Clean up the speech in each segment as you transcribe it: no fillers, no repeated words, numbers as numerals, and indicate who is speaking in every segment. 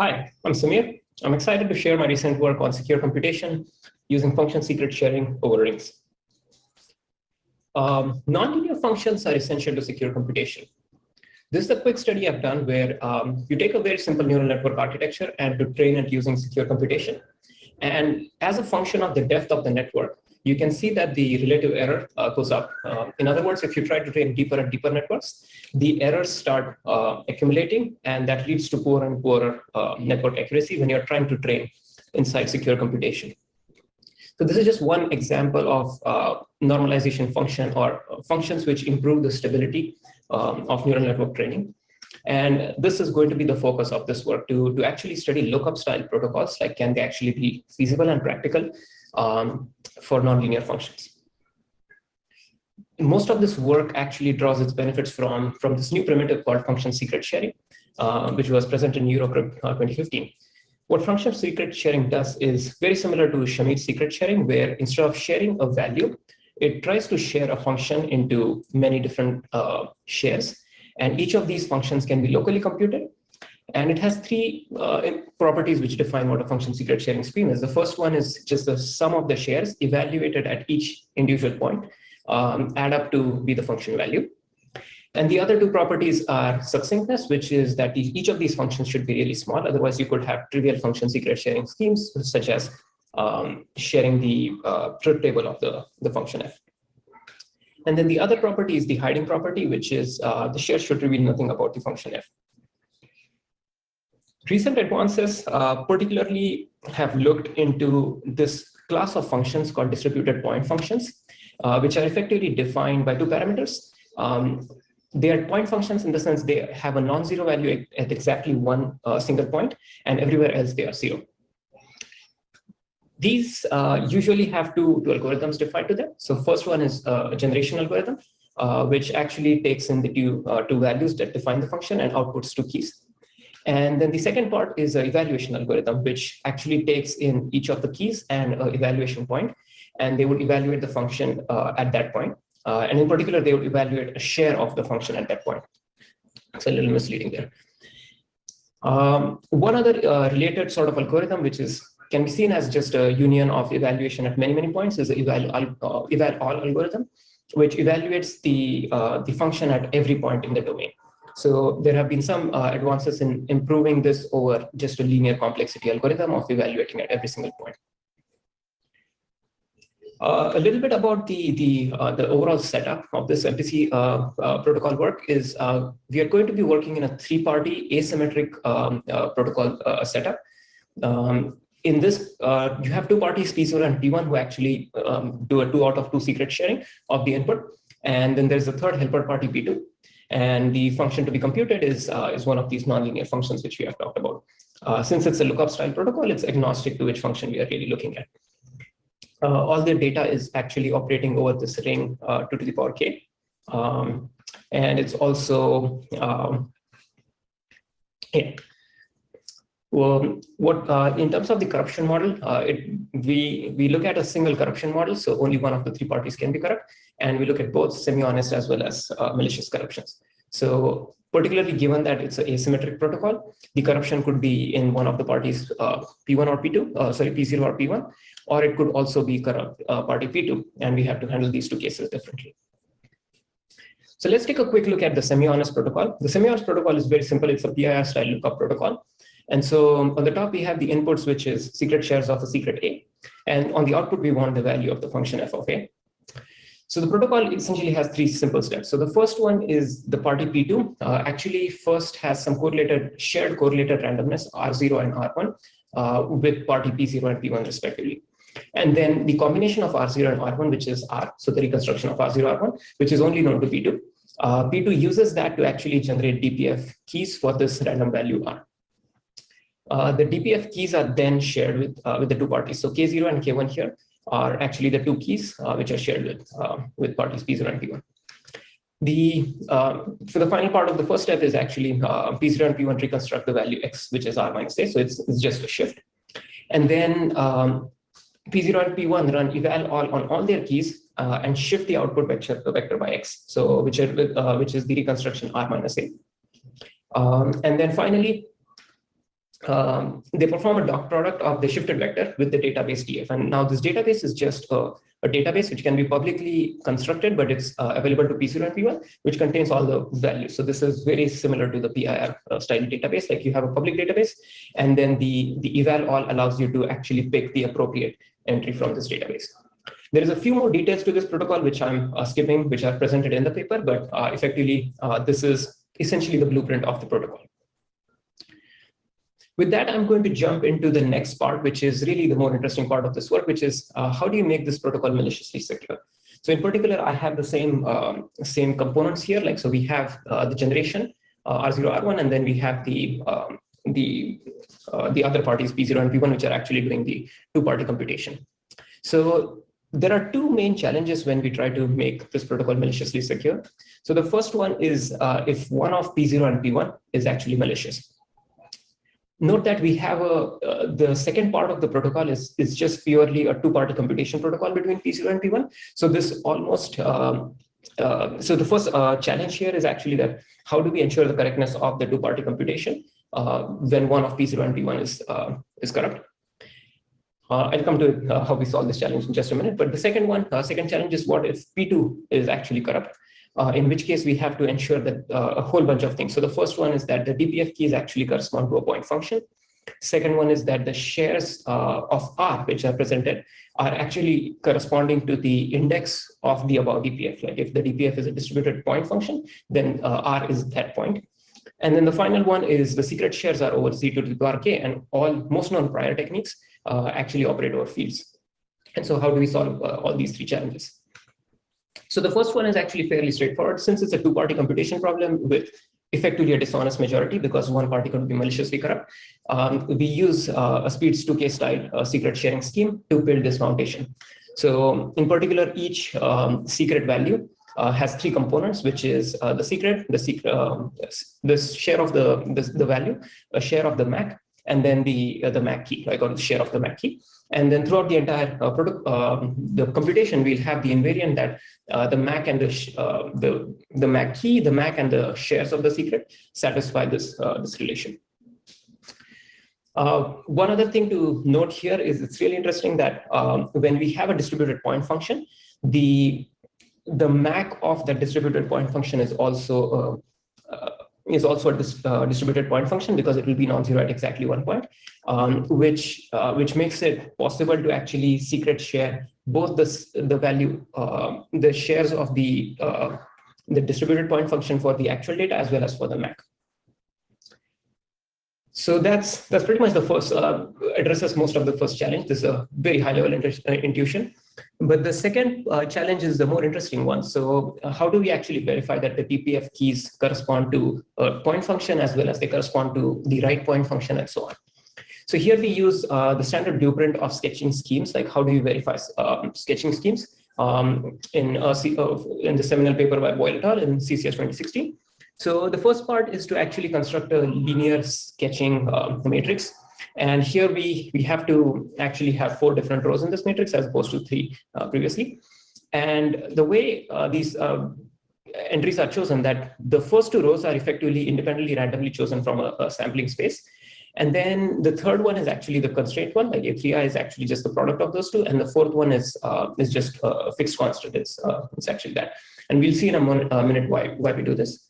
Speaker 1: Hi, I'm Samir. I'm excited to share my recent work on secure computation using function secret sharing over rings. Nonlinear functions are essential to secure computation. This is a quick study I've done where you take a very simple neural network architecture and to train it using secure computation. And as a function of the depth of the network, you can see that the relative error goes up. In other words, if you try to train deeper and deeper networks, the errors start accumulating, and that leads to poorer and poorer network accuracy when you're trying to train inside secure computation. So this is just one example of normalization function or functions which improve the stability of neural network training. And this is going to be the focus of this work, to actually study lookup style protocols, like can they actually be feasible and practical for nonlinear functions. Most of this work actually draws its benefits from this new primitive called function secret sharing, which was present in Eurocrypt 2015. What function secret sharing does is very similar to Shamit's secret sharing, where instead of sharing a value, it tries to share a function into many different shares. And each of these functions can be locally computed. And it has three properties which define what a function secret sharing scheme is. The first one is just the sum of the shares evaluated at each individual point, add up to be the function value. And the other two properties are succinctness, which is that each of these functions should be really small. Otherwise, you could have trivial function secret sharing schemes, such as sharing the truth table of the function f. And then the other property is the hiding property, which is the share should reveal nothing about the function f. Recent advances particularly have looked into this class of functions called distributed point functions, which are effectively defined by two parameters. They are point functions in the sense they have a non-zero value at exactly one single point, and everywhere else they are zero. These usually have two algorithms defined to them. So first one is a generation algorithm, which actually takes in the two values that define the function and outputs two keys. And then the second part is an evaluation algorithm, which actually takes in each of the keys and an evaluation point, and they would evaluate the function at that point. And in particular, they would evaluate a share of the function at that point. It's a little misleading there. One other related sort of algorithm, which can be seen as just a union of evaluation at many points, is the eval-all algorithm, which evaluates the function at every point in the domain. So there have been some advances in improving this over just a linear complexity algorithm of evaluating at every single point. A little bit about the overall setup of this MPC protocol work is we are going to be working in a three-party asymmetric protocol setup. In this, you have two parties, P0 and P1, who actually do a 2 out of 2 secret sharing of the input. And then there's a third helper party, P2. And the function to be computed is one of these nonlinear functions which we have talked about. Since it's a lookup style protocol, it's agnostic to which function we are really looking at. All the data is actually operating over this ring 2 to the power k. And it's also, Well, in terms of the corruption model, we look at a single corruption model, so only one of the three parties can be corrupt, and we look at both semi-honest as well as malicious corruptions. So particularly given that it's an asymmetric protocol, the corruption could be in one of the parties, P1 or P2, sorry, P0 or P1, or it could also be corrupt party P2, and we have to handle these two cases differently. So let's take a quick look at the semi-honest protocol. The semi-honest protocol is very simple. It's a PIR style lookup protocol. And so on the top, we have the inputs, which is secret shares of a secret A. And on the output, we want the value of the function f of A. So the protocol essentially has three simple steps. So the first one is the party P2 actually first has some shared correlated randomness, R0 and R1, with party P0 and P1 respectively. And then the combination of R0 and R1, which is R, so the reconstruction of R0, R1, which is only known to P2. P2 uses that to actually generate DPF keys for this random value R. The DPF keys are then shared with the two parties. So K0 and K1 here are actually the two keys which are shared with parties P0 and P1. For the final part of the first step is actually P0 and P1 reconstruct the value X, which is R minus A. So it's just a shift. And then P0 and P1 run eval all on all their keys and shift the output vector by X. So which is the reconstruction R minus A. And then finally, they perform a dot product of the shifted vector with the database DF. And now this database is just a database which can be publicly constructed, but it's available to P0 and P1, which contains all the values. So this is very similar to the PIR style database. Like you have a public database, and then the eval all allows you to actually pick the appropriate entry from this database. There is a few more details to this protocol, which I'm skipping, which are presented in the paper, but effectively, this is essentially the blueprint of the protocol. With that, I'm going to jump into the next part, which is really the more interesting part of this work, which is how do you make this protocol maliciously secure? So in particular, I have the same components here. Like, so we have the generation, R0, R1, and then we have the other parties, P0 and P1, which are actually doing the two-party computation. So there are two main challenges when we try to make this protocol maliciously secure. So the first one is if one of P0 and P1 is actually malicious. Note that we have the second part of the protocol is just purely a two-party computation protocol between P0 and P1. So this almost, so the first challenge here is actually that how do we ensure the correctness of the two-party computation when one of P0 and P1 is corrupt? I'll come to how we solve this challenge in just a minute. But the second challenge is what if P2 is actually corrupt? In which case we have to ensure that a whole bunch of things. So the first one is that the DPF keys actually correspond to a point function. Second one is that the shares of R, which are presented, are actually corresponding to the index of the above DPF. Like if the DPF is a distributed point function, then R is that point. And then the final one is the secret shares are over Z to the power K, and most known prior techniques actually operate over fields. And so how do we solve all these three challenges? So the first one is actually fairly straightforward. Since it's a two-party computation problem with effectively a dishonest majority because one party could be maliciously corrupt, we use a speeds 2K style secret sharing scheme to build this foundation. So in particular, each secret value has three components, which is the secret, the share of the value, a share of the MAC, and then the MAC key, like or the share of the MAC key. And then throughout the entire the computation, we'll have the invariant that the MAC and the MAC key, the MAC and the shares of the secret satisfy this relation. One other thing to note here is it's really interesting that when we have a distributed point function, the MAC of that distributed point function is also a distributed point function because it will be non-zero at exactly 1 point, which makes it possible to actually secret share both the value, the shares of the distributed point function for the actual data as well as for the MAC. So that's pretty much the first, addresses most of the first challenge. This is a very high level intuition. But the second challenge is the more interesting one. So how do we actually verify that the DPF keys correspond to a point function as well as they correspond to the right point function and so on? So here we use the standard blueprint of sketching schemes. Like how do you verify sketching schemes in the seminal paper by Boyle et al. In CCS 2016. So the first part is to actually construct a linear sketching matrix. And here we have to actually have 4 different rows in this matrix as opposed to 3 previously. And the way these entries are chosen, that the first 2 rows are effectively independently randomly chosen from a sampling space. And then the third one is actually the constraint one, like A3I is actually just the product of those 2. And the fourth one is just a fixed constant. It's actually that. And we'll see in a minute why we do this.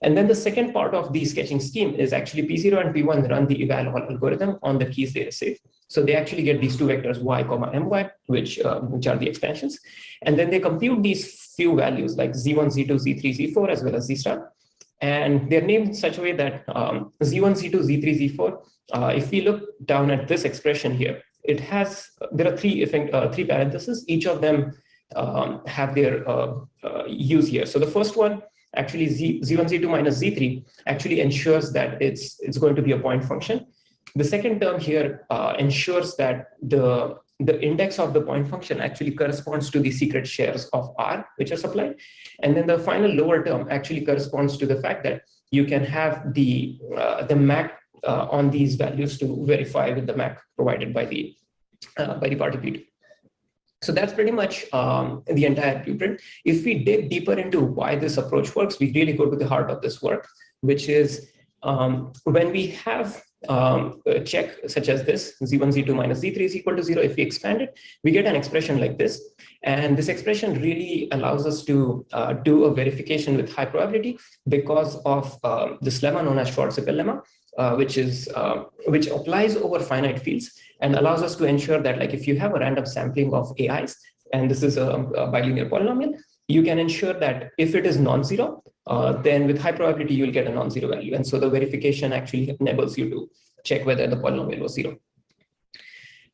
Speaker 1: And then the second part of the sketching scheme is actually P0 and P1 run the eval algorithm on the keys they receive. So they actually get these 2 vectors y, my, which are the expansions. And then they compute these few values like z1, z2, z3, z4, as well as z star. And they're named in such a way that z1, z2, z3, z4, if we look down at this expression here, there are 3 parentheses. Each of them have their use here. So the first one, actually z1, z2 minus z3 actually ensures that it's going to be a point function. The second term here ensures that the index of the point function actually corresponds to the secret shares of R, which are supplied. And then the final lower term actually corresponds to the fact that you can have the MAC on these values to verify with the MAC provided by the party P2. So that's pretty much the entire blueprint. If we dig deeper into why this approach works, we really go to the heart of this work, which is When we have a check such as this, Z1, Z2 minus Z3 is equal to 0, if we expand it, we get an expression like this. And this expression really allows us to do a verification with high probability because of this lemma known as short-circle lemma, which applies over finite fields and allows us to ensure that, like, if you have a random sampling of AIs, and this is a bilinear polynomial, you can ensure that if it is non-zero, then with high probability, you'll get a non-zero value. And so the verification actually enables you to check whether the polynomial was zero.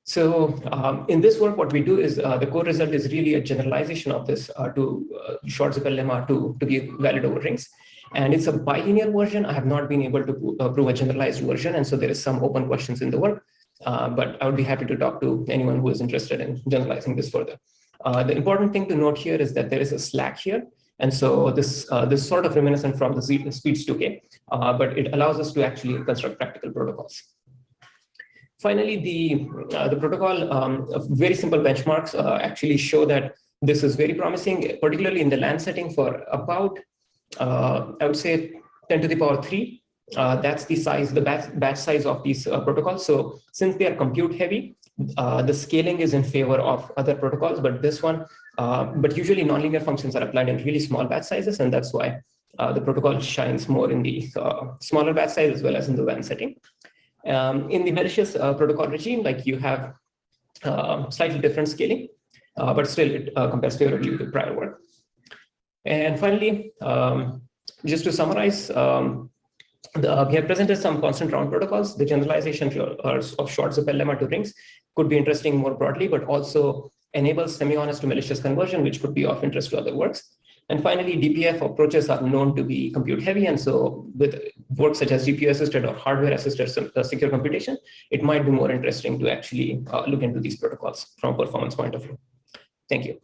Speaker 1: So in this work, what we do is the core result is really a generalization of this to short-circle lemma to be valid over rings. And it's a bilinear version. I have not been able to prove a generalized version. And so there is some open questions in the work, but I would be happy to talk to anyone who is interested in generalizing this further. The important thing to note here is that there is a slack here. And so this sort of reminiscent from the speeds 2K, but it allows us to actually construct practical protocols. Finally, the protocol, very simple benchmarks actually show that this is very promising, particularly in the LAN setting for about, I would say, 10 to the power 3. That's the size, the batch size of these protocols. So since they are compute heavy, the scaling is in favor of other protocols, but this one, but usually nonlinear functions are applied in really small batch sizes, and that's why the protocol shines more in the smaller batch size as well as in the WAN setting. In the malicious protocol regime, like, you have slightly different scaling, but still it compares favorably with prior work. And finally, just to summarize, we have presented some constant round protocols. The generalization of short-circle lemma to rings could be interesting more broadly, but also enables semi-honest to malicious conversion, which could be of interest to other works. And finally, DPF approaches are known to be compute heavy. And so with work such as GPU-assisted or hardware-assisted secure computation, it might be more interesting to actually look into these protocols from a performance point of view. Thank you.